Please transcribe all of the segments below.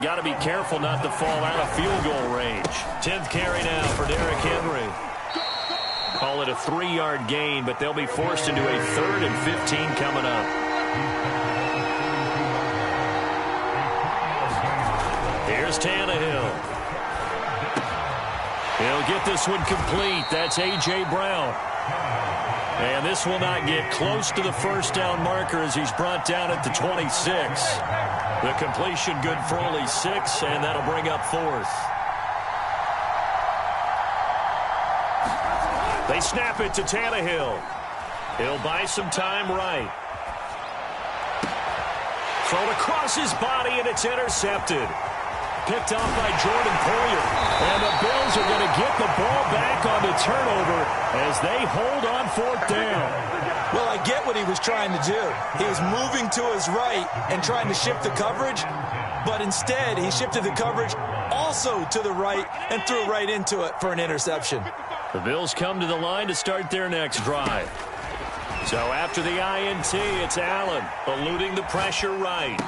Got to be careful not to fall out of field goal range. 10th carry now for Derrick Henry. Call it a 3-yard gain, but they'll be forced into a 3rd and 15 coming up. Here's Tannehill. He'll get this one complete. That's A.J. Brown. And this will not get close to the first down marker as he's brought down at the 26. The completion good for only 6, and that'll bring up 4th. They snap it to Tannehill. He'll buy some time right. Thrown across his body, and it's intercepted. Picked off by Jordan Poyer. And the Bills are going to get the ball back on the turnover as they hold on 4th down. Well, I get what he was trying to do. He was moving to his right and trying to shift the coverage, but instead he shifted the coverage also to the right and threw right into it for an interception. The Bills come to the line to start their next drive. So after the INT, it's Allen eluding the pressure right.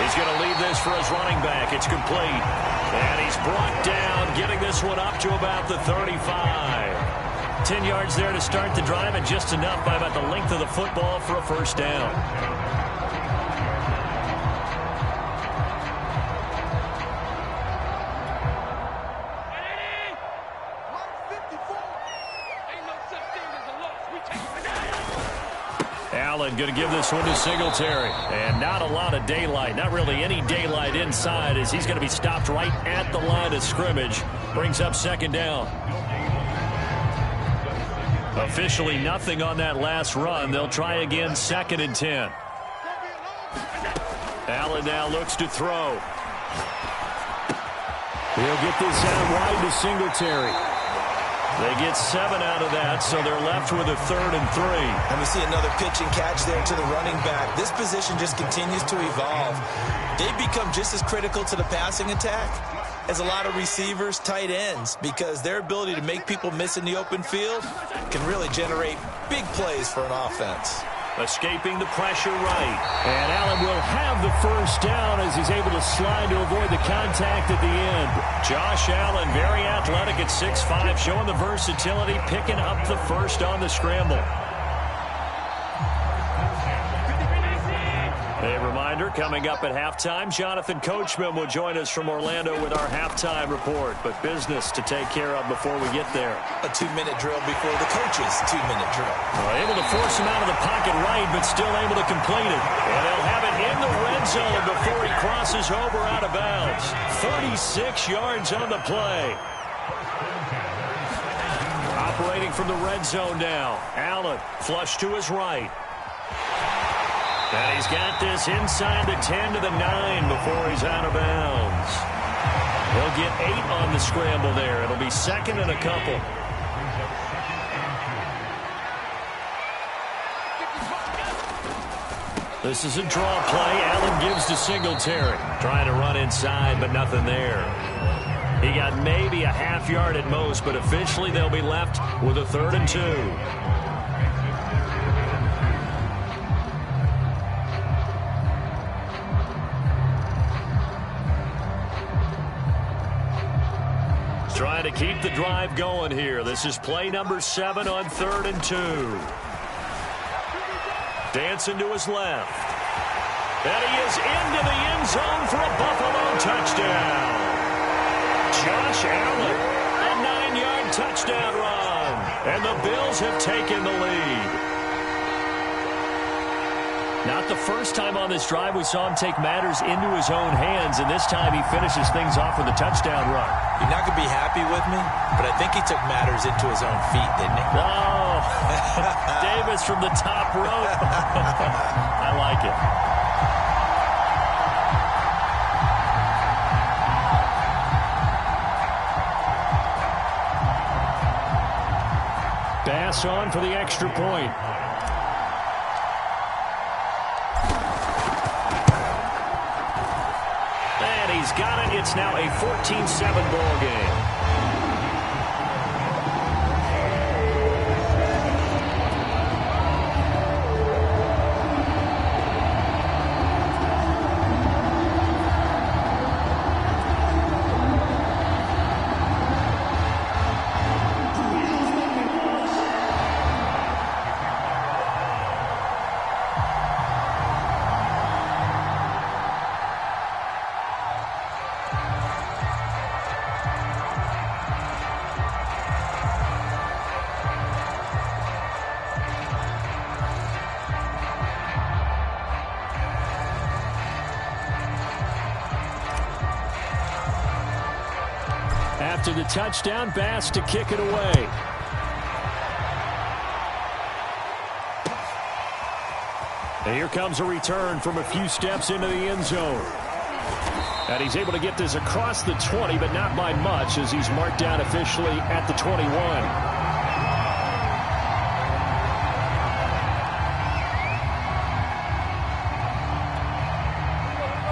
He's going to leave this for his running back. It's complete. And he's brought down, getting this one up to about the 35. 10 yards there to start the drive, and just enough by about the length of the football for a first down. Allen going to give this one to Singletary. And not a lot of daylight. Not really any daylight inside as he's going to be stopped right at the line of scrimmage. Brings up 2nd down. Officially nothing on that last run. They'll try again 2nd and 10. Allen now looks to throw. He'll get this out wide to Singletary. They get 7 out of that, so they're left with a 3rd and 3. And we see another pitch and catch there to the running back. This position just continues to evolve. They've become just as critical to the passing attack as a lot of receivers, tight ends, because their ability to make people miss in the open field can really generate big plays for an offense. Escaping the pressure right. And Allen will have the first down as he's able to slide to avoid the contact at the end. Josh Allen, very athletic at 6'5", showing the versatility, picking up the first on the scramble. A reminder, coming up at halftime, Jonathan Coachman will join us from Orlando with our halftime report. But business to take care of before we get there. A 2-minute drill before the coach's 2-minute drill. Able to force him out of the pocket right, but still able to complete it. And they'll have it in the red zone before he crosses over out of bounds. 36 yards on the play. Operating from the red zone now. Allen, flush to his right. And he's got this inside the 10 to the 9 before he's out of bounds. He'll get 8 on the scramble there. It'll be 2nd and a couple. This is a draw play. Allen gives to Singletary. Trying to run inside, but nothing there. He got maybe a half yard at most, but officially they'll be left with a 3rd and 2. Trying to keep the drive going here. This is play number 7 on 3rd and 2. Dancing to his left. And he is into the end zone for a Buffalo touchdown. Josh Allen, a 9-yard touchdown run. And the Bills have taken the lead. Not the first time on this drive we saw him take matters into his own hands, and this time he finishes things off with a touchdown run. You're not going to be happy with me, but I think he took matters into his own feet, didn't he? Oh, Davis from the top rope. I like it. Bass on for the extra point. He's got it. It's now a 14-7 ball game. after the touchdown. Bass to kick it away. And here comes a return from a few steps into the end zone. And he's able to get this across the 20, but not by much, as he's marked down officially at the 21.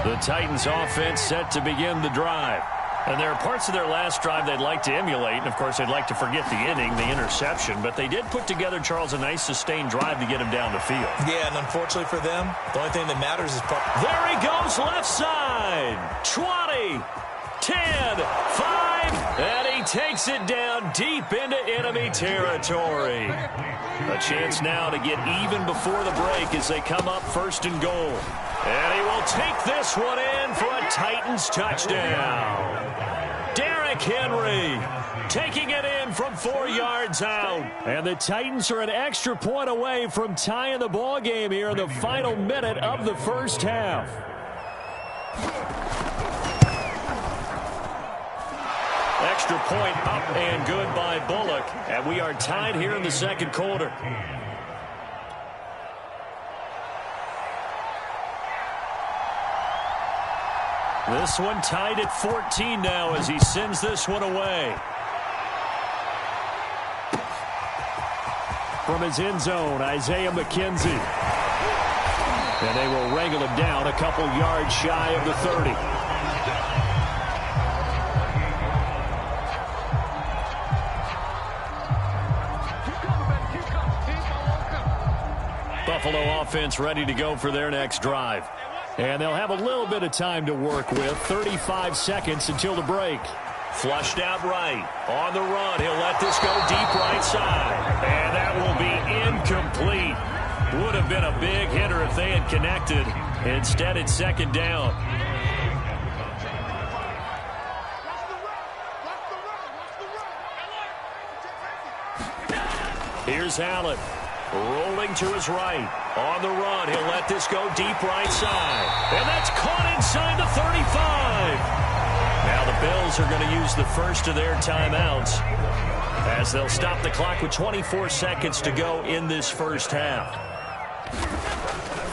The Titans offense set to begin the drive. And there are parts of their last drive they'd like to emulate. And, of course, they'd like to forget the inning, the interception. But they did put together, Charles, a nice sustained drive to get him down the field. Yeah, and unfortunately for them, the only thing that matters is... There he goes, left side. 20, 10, 5, and he takes it down deep into enemy territory. A chance now to get even before the break as they come up 1st and goal. And he will take this one in for a Titans touchdown. Derrick Henry taking it in from 4 yards out. And the Titans are an extra point away from tying the ball game here in the final minute of the first half. Extra point up and good by Bullock. And we are tied here in the second quarter. This one tied at 14 now as he sends this one away. From his end zone, Isaiah McKenzie. And they will wrangle him down a couple yards shy of the 30. Buffalo offense ready to go for their next drive. And they'll have a little bit of time to work with. 35 seconds until the break. Flushed out right. On the run. He'll let this go deep right side. And that will be incomplete. Would have been a big hitter if they had connected. Instead, it's 2nd down. Here's Allen. Rolling to his right. On the run. He'll let this go deep right side. And that's caught inside the 35. Now the Bills are going to use the first of their timeouts as they'll stop the clock with 24 seconds to go in this first half.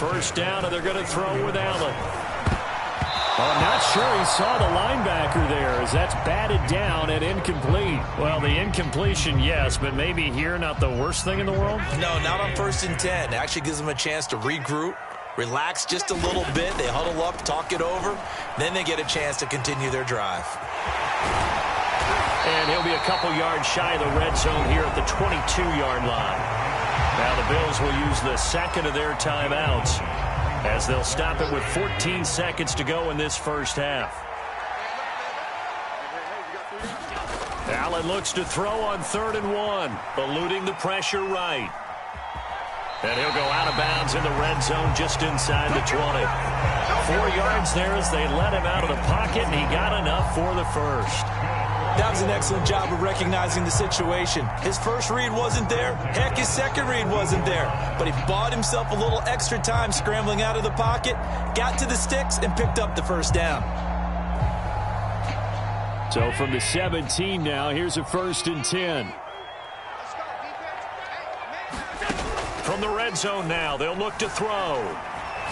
First down, and they're going to throw with Allen. I'm not sure he saw the linebacker there as that's batted down and incomplete. Well, the incompletion, yes, but maybe here not the worst thing in the world? No, not on 1st and 10. It actually gives them a chance to regroup, relax just a little bit. They huddle up, talk it over. Then they get a chance to continue their drive. And he'll be a couple yards shy of the red zone here at the 22-yard line. Now the Bills will use the second of their timeouts as they'll stop it with 14 seconds to go in this first half. Allen looks to throw on 3rd and 1, eluding the pressure right. And he'll go out of bounds in the red zone just inside the 20. 4 yards there as they let him out of the pocket, and he got enough for the first. That was an excellent job of recognizing the situation. His first read wasn't there. Heck, his second read wasn't there. But he bought himself a little extra time scrambling out of the pocket, got to the sticks, and picked up the first down. So from the 17 now, here's a 1st and 10. From the red zone now, they'll look to throw.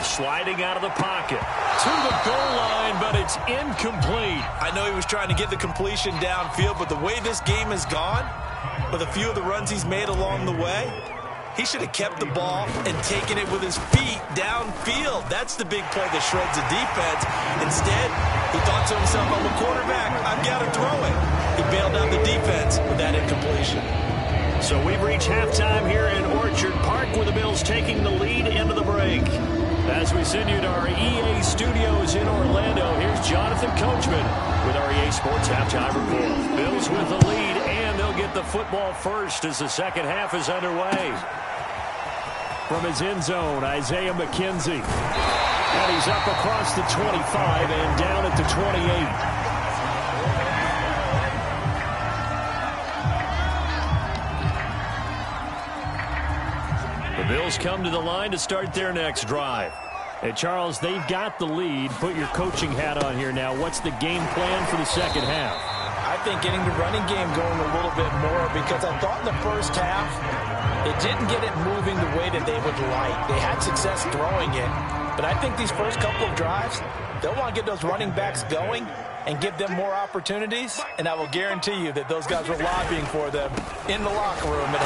Sliding out of the pocket to the goal line, but it's incomplete. I know he was trying to get the completion downfield, but the way this game has gone, with a few of the runs he's made along the way, he should have kept the ball and taken it with his feet downfield. That's the big play that shreds the defense. Instead, he thought to himself, I'm a quarterback, I've got to throw it. He bailed out the defense with that incompletion. So we've reached halftime here in Orchard Park with the Bills taking the lead into the break. As we send you to our EA studios in Orlando, here's Jonathan Coachman with our EA Sports Halftime Report. Bills with the lead, and they'll get the football first as the second half is underway. From his end zone, Isaiah McKenzie. And he's up across the 25 and down at the 28. The Bills come to the line to start their next drive. Hey, Charles, they've got the lead. Put your coaching hat on here now. What's the game plan for the second half? I think getting the running game going a little bit more, because I thought in the first half they didn't get it moving the way that they would like. They had success throwing it, but I think these first couple of drives, they'll want to get those running backs going and give them more opportunities, and I will guarantee you that those guys were lobbying for them in the locker room.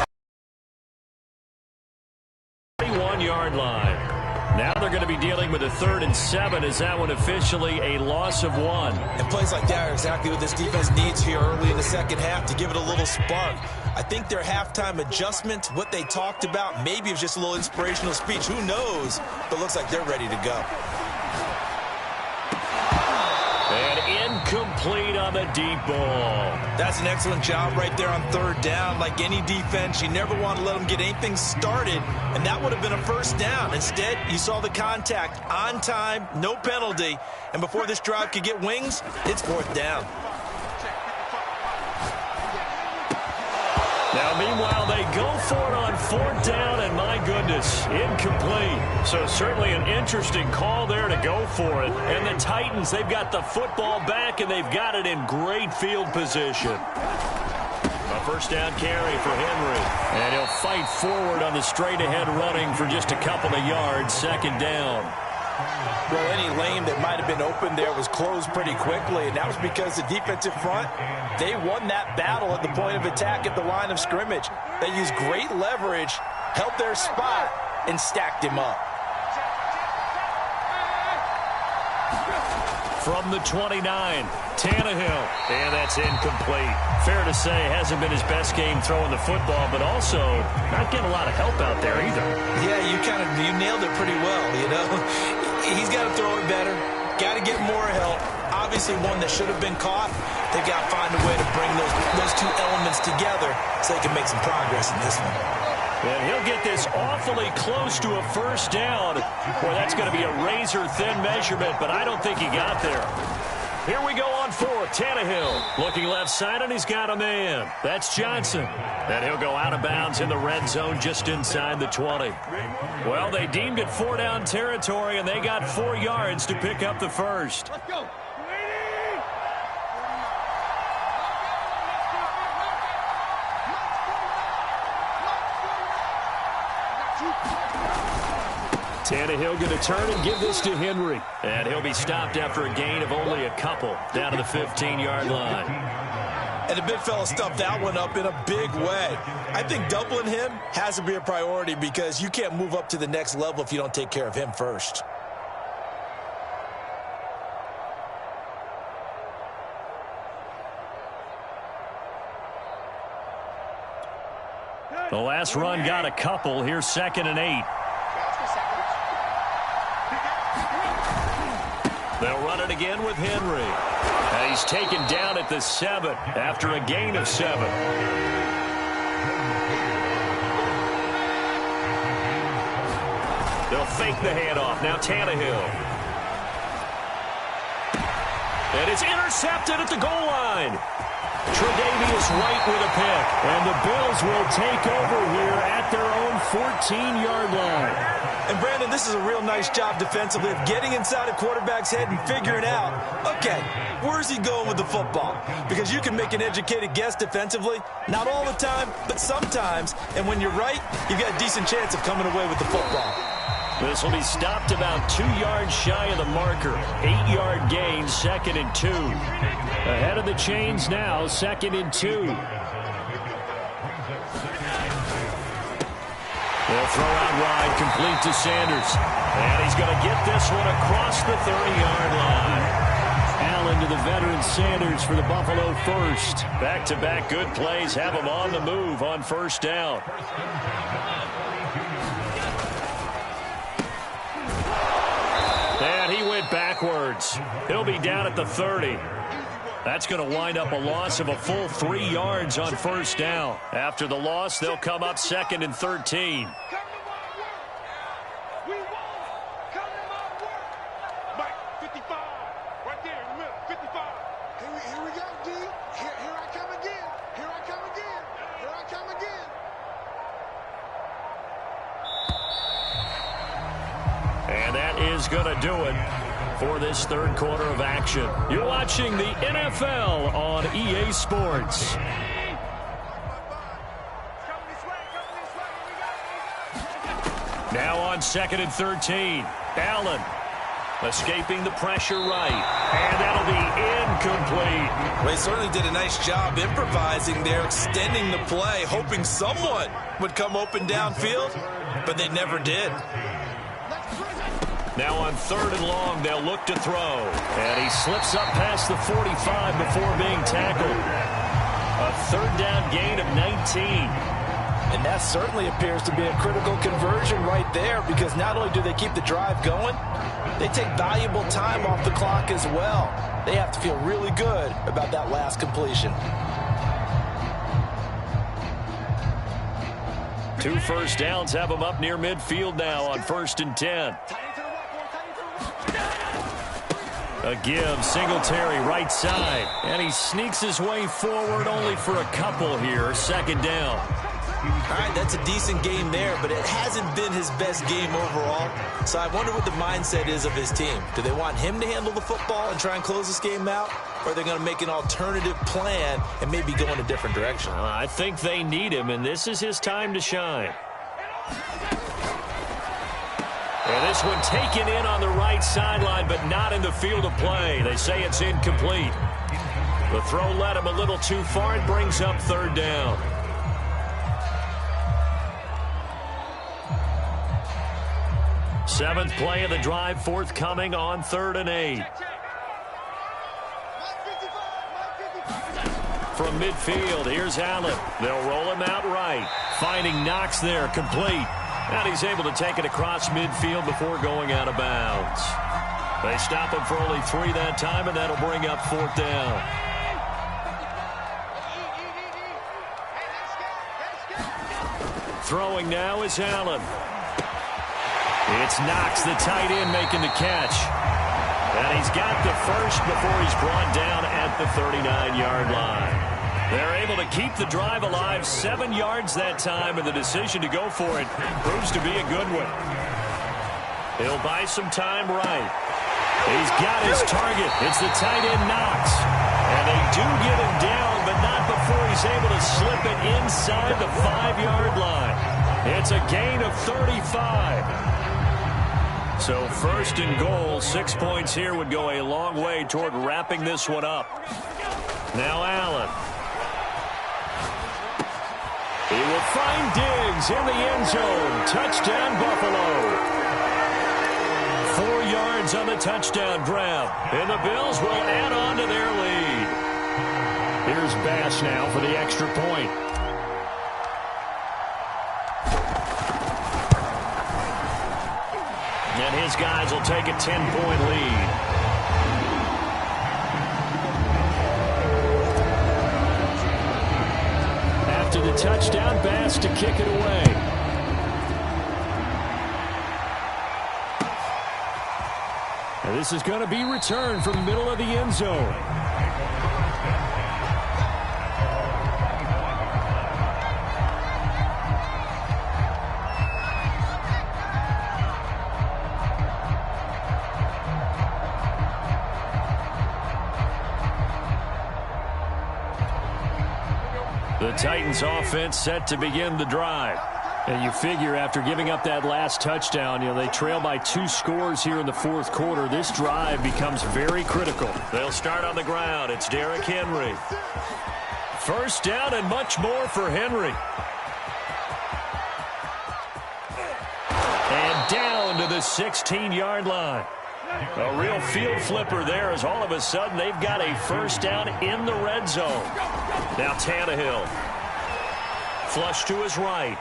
31-yard line. Now they're going to be dealing with a 3rd and 7. Is that one officially a loss of 1? And plays like that are exactly what this defense needs here early in the second half to give it a little spark. I think their halftime adjustments, what they talked about, maybe it was just a little inspirational speech. Who knows? But it looks like they're ready to go. And incomplete on the deep ball. That's an excellent job right there on 3rd down. Like any defense, you never want to let them get anything started, and that would have been a 1st down. Instead, you saw the contact on time, no penalty, and before this drive could get wings, it's 4th down. Now, meanwhile, they go for it on 4th down, and my goodness, incomplete. So certainly an interesting call there to go for it. And the Titans, they've got the football back, and they've got it in great field position. A 1st down carry for Henry. And he'll fight forward on the straight-ahead running for just a couple of yards, 2nd down. Well, any lane that might have been open there was closed pretty quickly, and that was because the defensive front, they won that battle at the point of attack at the line of scrimmage. They used great leverage, held their spot, and stacked him up. From the 29, Tannehill, and that's incomplete. Fair to say, hasn't been his best game throwing the football, but also not getting a lot of help out there either. Yeah, you nailed it pretty well, you know. He's got to throw it better, got to get more help. Obviously one that should have been caught. They've got to find a way to bring those two elements together so they can make some progress in this one. And he'll get this awfully close to a 1st down. Boy, that's going to be a razor-thin measurement, but I don't think he got there. Here we go on 4th. Tannehill looking left side, and he's got a man. That's Johnson. And he'll go out of bounds in the red zone just inside the 20. Well, they deemed it 4-down territory, and they got 4 yards to pick up the 1st. Let's go. Tannehill going to turn and give this to Henry. And he'll be stopped after a gain of only a couple down to the 15-yard line. And the big fella stuffed that one up in a big way. I think doubling him has to be a priority because you can't move up to the next level if you don't take care of him first. The last run got a couple. Here's 2nd and 8. They'll run it again with Henry. And he's taken down at the 7 after a gain of 7. They'll fake the handoff. Now Tannehill. And it's intercepted at the goal line. Tre'Davious White with a pick. And the Bills will take over here at their own 14-yard line. And, Brandon, this is a real nice job defensively of getting inside a quarterback's head and figuring out, okay, where's he going with the football? Because you can make an educated guess defensively. Not all the time, but sometimes. And when you're right, you've got a decent chance of coming away with the football. This will be stopped about 2 yards shy of the marker. 8-yard gain, 2nd and 2. Ahead of the chains now, 2nd and 2. They'll throw out wide, complete to Sanders. And he's going to get this one across the 30-yard line. Allen to the veteran Sanders for the Buffalo first. Back-to-back good plays have him on the move on 1st down. And he went backwards. He'll be down at the 30. That's going to wind up a loss of a full 3 yards on 1st down. After the loss, they'll come up 2nd and 13. And that is going to do it for this third quarter of action. You're watching the NFL on EA Sports. Now on 2nd and 13. Allen escaping the pressure right. And that'll be incomplete. Well, he certainly did a nice job improvising there, extending the play, hoping someone would come open downfield, but they never did. Now on 3rd and long, they'll look to throw. And he slips up past the 45 before being tackled. A 3rd down gain of 19. And that certainly appears to be a critical conversion right there, because not only do they keep the drive going, they take valuable time off the clock as well. They have to feel really good about that last completion. 2 first downs have them up near midfield now on 1st and 10. A give, Singletary right side. And he sneaks his way forward only for a couple here. 2nd down. All right, that's a decent game there, but it hasn't been his best game overall. So I wonder what the mindset is of his team. Do they want him to handle the football and try and close this game out? Or are they going to make an alternative plan and maybe go in a different direction? I think they need him, and this is his time to shine. And this one taken in on the right sideline, but not in the field of play. They say it's incomplete. The throw led him a little too far. It brings up 3rd down. Seventh play of the drive forthcoming on 3rd and 8. From midfield, here's Allen. They'll roll him out right. Finding Knox there, complete. And he's able to take it across midfield before going out of bounds. They stop him for only 3 that time, and that'll bring up 4th down. Throwing now is Allen. It's Knox, the tight end, making the catch. And he's got the first before he's brought down at the 39-yard line. They're able to keep the drive alive, 7 yards that time, and the decision to go for it proves to be a good one. He'll buy some time right. He's got his target. It's the tight end, Knox. And they do get him down, but not before he's able to slip it inside the 5-yard line. It's a gain of 35. So 1st and goal, 6 points here would go a long way toward wrapping this one up. Now Allen. He will find Diggs in the end zone. Touchdown, Buffalo. 4 yards on the touchdown grab. And the Bills will add on to their lead. Here's Bass now for the extra point. And his guys will take a 10-point lead. After the touchdown, Bass to kick it away. And this is going to be returned from the middle of the end zone. The Titans offense set to begin the drive. And you figure after giving up that last touchdown, they trail by 2 scores here in the 4th quarter. This drive becomes very critical. They'll start on the ground. It's Derrick Henry. 1st down and much more for Henry. And down to the 16-yard line. A real field flipper there, as all of a sudden they've got a 1st down in the red zone. Now Tannehill. Flush to his right.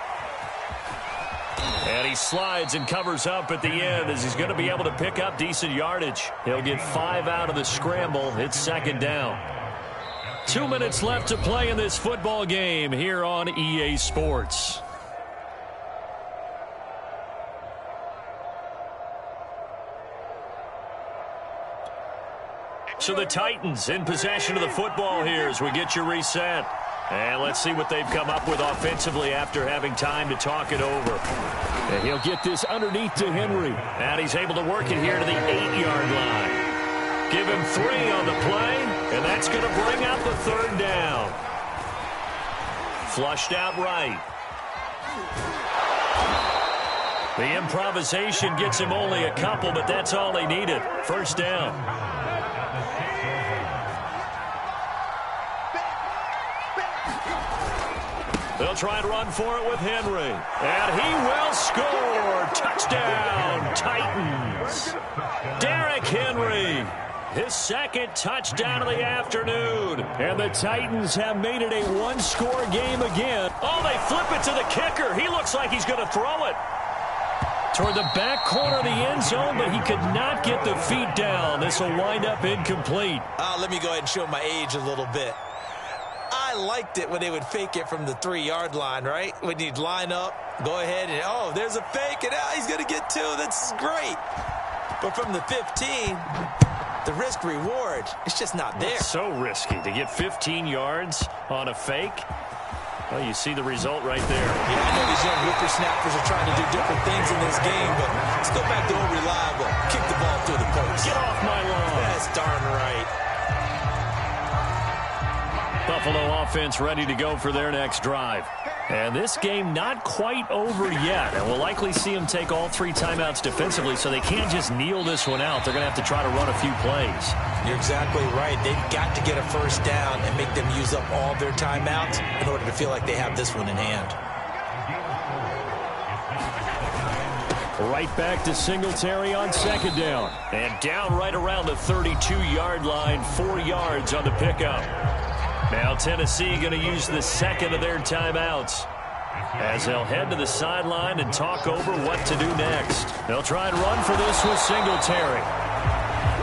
And he slides and covers up at the end as he's going to be able to pick up decent yardage. He'll get 5 out of the scramble. It's 2nd down. 2 minutes left to play in this football game here on EA Sports. So the Titans in possession of the football here as we get you reset. And let's see what they've come up with offensively after having time to talk it over. And he'll get this underneath to Henry. And he's able to work it here to the 8-yard line. Give him 3 on the play, and that's going to bring out the 3rd down. Flushed out right. The improvisation gets him only a couple, but that's all he needed. 1st down. They'll try and run for it with Henry. And he will score. Touchdown, Titans. Derrick Henry. His 2nd touchdown of the afternoon. And the Titans have made it a one-score game again. Oh, they flip it to the kicker. He looks like he's going to throw it toward the back corner of the end zone, but he could not get the feet down. This will wind up incomplete. Let me go ahead and show my age a little bit. I liked it when they would fake it from the 3-yard line, right? When you'd line up, go ahead and, oh, there's a fake, and he's going to get 2. That's great. But from the 15, the risk-reward, it's just not there. It's so risky to get 15 yards on a fake. Well, you see the result right there. Yeah, I know these young whippersnappers are trying to do different things in this game, but let's go back to old reliable. Kick the ball through the post. Get off my lawn. That's darn right. Buffalo offense ready to go for their next drive. And this game not quite over yet. And we'll likely see them take all 3 timeouts defensively, so they can't just kneel this one out. They're going to have to try to run a few plays. You're exactly right. They've got to get a 1st down and make them use up all their timeouts in order to feel like they have this one in hand. Right back to Singletary on 2nd down. And down right around the 32-yard line, 4 yards on the pickup. Now Tennessee going to use the 2nd of their timeouts as they'll head to the sideline and talk over what to do next. They'll try and run for this with Singletary.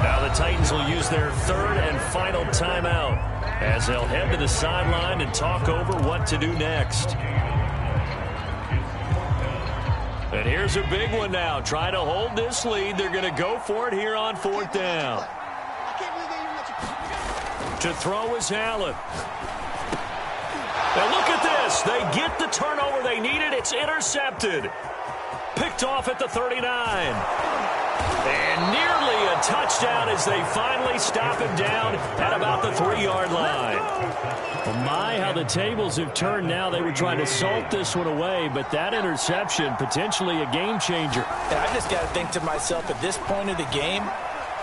Now the Titans will use their 3rd and final timeout as they'll head to the sideline and talk over what to do next. And here's a big one now. Trying to hold this lead. They're going to go for it here on 4th down. To throw is Allen. And look at this. They get the turnover they needed. It's intercepted. Picked off at the 39. And nearly a touchdown as they finally stop him down at about the 3-yard line. Well, my, how the tables have turned now. They were trying to salt this one away, but that interception, potentially a game changer. And I just got to think to myself, at this point of the game,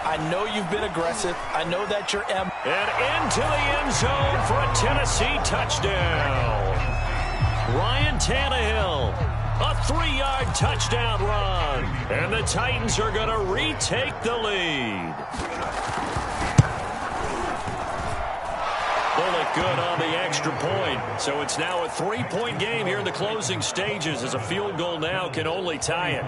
I know you've been aggressive. I know that you're And into the end zone for a Tennessee touchdown. Ryan Tannehill, a 3-yard touchdown run. And the Titans are going to retake the lead. Bullet good on the extra point. So it's now a 3-point game here in the closing stages as a field goal now can only tie it.